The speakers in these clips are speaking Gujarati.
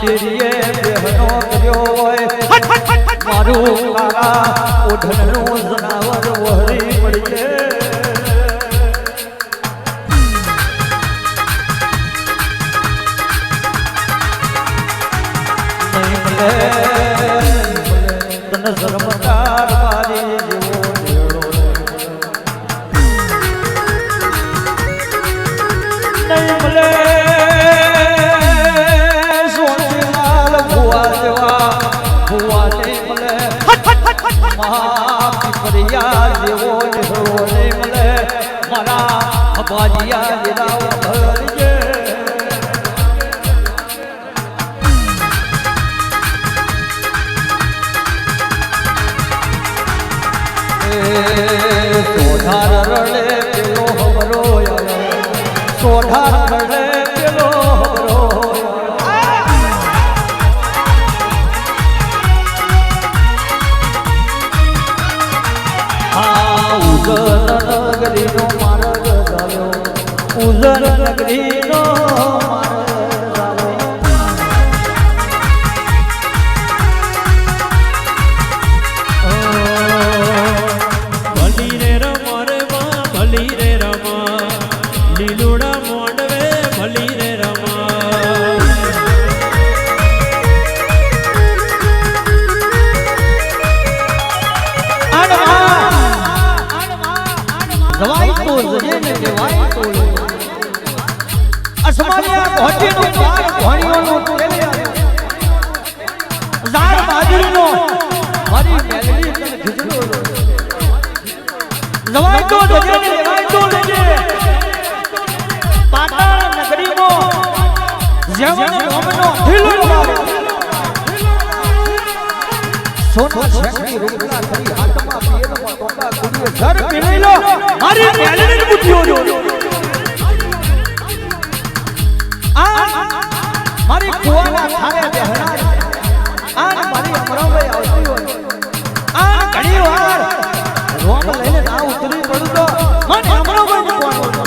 દેરીએ બેહનો કર્યો હોય મારું કારા ઓઢણનું જનાવર વહરી પડજે નહીં મળે તને શરમકાર મારી જેવો ઢેળો નહીં મળે જેવો ઢેળો નહીં મળે મારા અબાજિયા જેના ભરજે સોઢાર રડે પેલો હબરો સોઢાર રડે પેલો હબરો નગરીનો માર્ગ ચાલ્યો ઉજર નગરીનો માર્ગ ભલી રે રમા રે માં ભલી રે રમા લીલુડા મોંડવે ભલી રે રમા દવાઈ તો જને દેવાઈ તો અસમાનિયા ભોટીનો પાર ભણિયોનો તેલિયા ઝાડ બાજરીનો મારી મેલડી તને ખીજડો દવાઈ તો જને દેવાઈ તો લેજે પાતાળ નગરીનો જેવણ રોમનો ઢીલો લાવે સોનો છેકડી રૂપલા કરી હાથમાં પીરમાં ટોકા કુડીએ ઘર પીણી લો મારી મેલડીની બુદ્ધિઓ જો આ મારી કુવાના થારે બેહણા આ મારી અમરાભાઈ આવતી હોય આ ઘણી વાર રોમ લઈને ના ઉતરી પડું તો મને અમરાભાઈ મૂકવાનો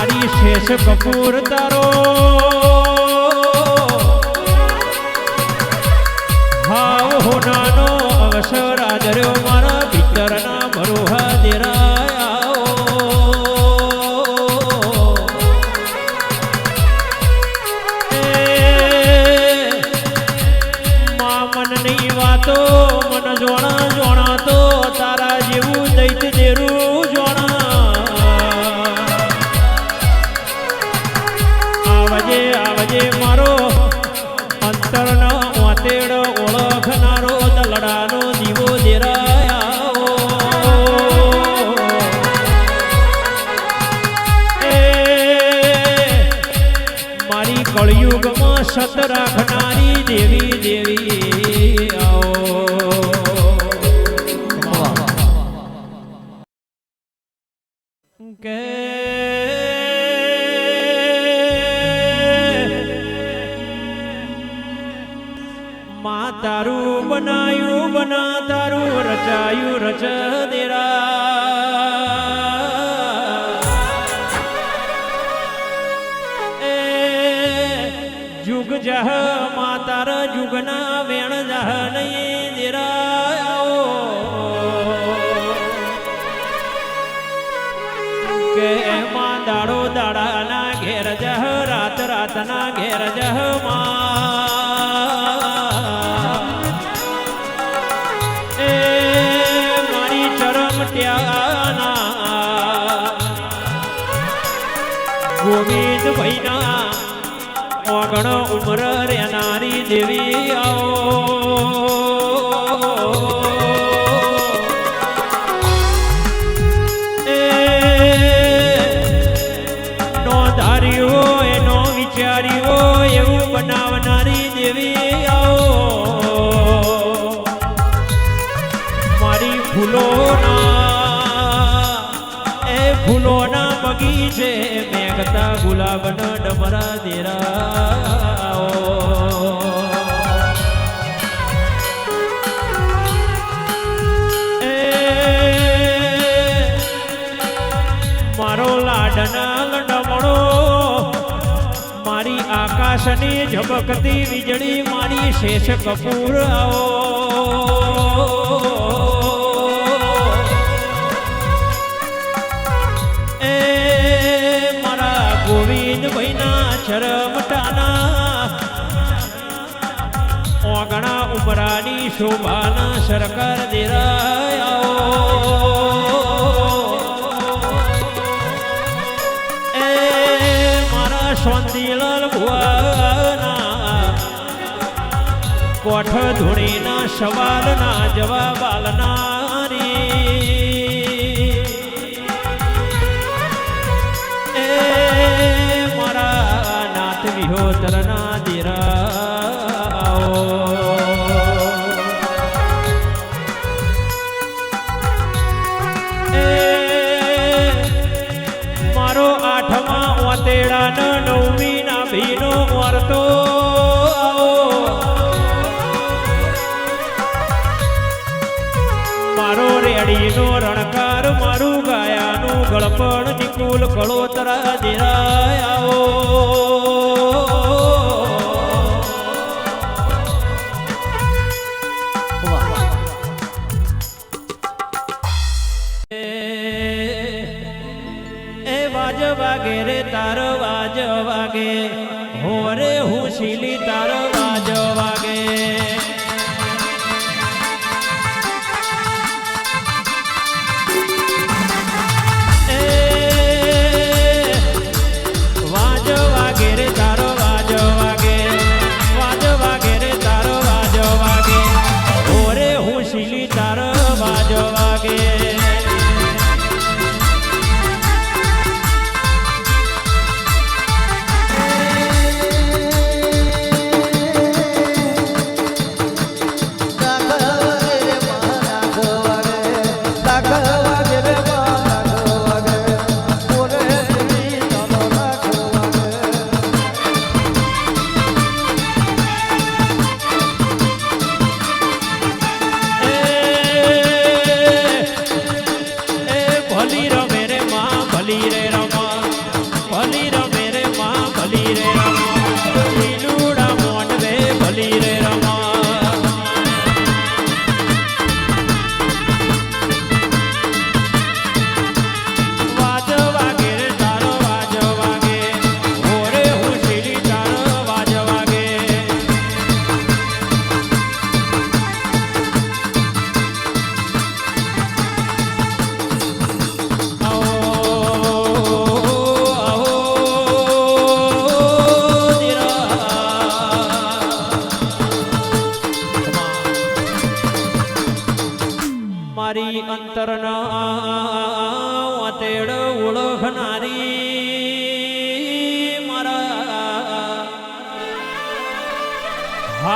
મારી શેષ કપૂર તારો હાવ હોનાનો અવસર આદર્યો મારા ભીતરના ભરોહા દેરાયા મનની વાતો મન જોણા જોણા તો તારા જેવું દૈત દેરું જોણા આવજે આવજે મારો અંતરનો વાતેડ ઓળખનારો દલડાનો દીવો દેરાયા મારી કળયુગમાં સત રાખનારી દેવી દેવી કે માં તારું બનાયું બના તારું રચાયું રચ દેરા જુગ જહ માં તારા જુગના વેણ જહ નહીં દેરા કે એમાં દાડો દાડાના ઘેર જહ રાત રાતના ઘેર જહ એ મારી ચરમટ્યાના ગોવિંદ ભાઈના ઓગણ ઉમર રેનારી દેવી એનો વિચાર્યો એવું બનાવનારી દેવી મારી ફૂલોના બગીચે મેઘતા ગુલાબના ડમરા દેરા મારો લાડના લંડમણો મારી આકાશની ઝબકતી વીજળી મારી શેષ કપૂર એ મારા ગોવિંદ ભાઈના ચરમટાના ઓગણા ઉમરાની શોભાના સરકાર દેરાયા શાંતિલાલ ભુવાના કોઠ ધૂણીના સવાલના જવાબ આલનારી એ મારા નાથ વિહોતરના દેરાઓ મારો આઠમા વાતેડાનો નવમી ના ભીનો વર્તો મારો રેડીનો રણકાર મારું ગાયાનું ગળપણ નિકુલ કળોતરા દેરાયા વાગે રે તાર વાજ વાગે હો રે હું શીલી તાર વાજ વાગે વાજ વાગે રે તાર વાજ વાગે વાજ વાગે રે તાર વાજ વાગે હો રે હું શીલી તાર વાજ વાગે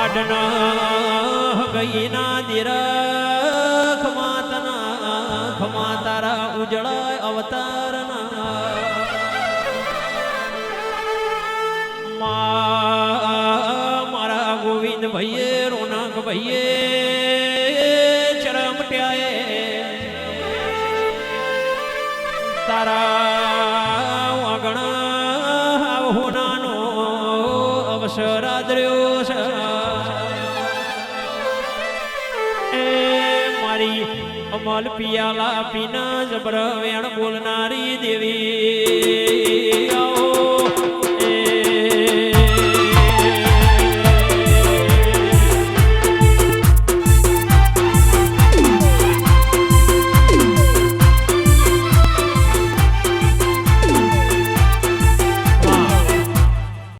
વાડના ગઈના દિરખ માતના ખમા તારા ઉજળા અવતારના મારા ગોવિંદ ભાઈએ રોનક ભાઈએ ચરમટ્યાએ તારા વાગણા હોનાનો અવસર આદર્યો છે એ મારી અમલ પિયાલા પીના જબર વેણ બોલનારી દેવી આવો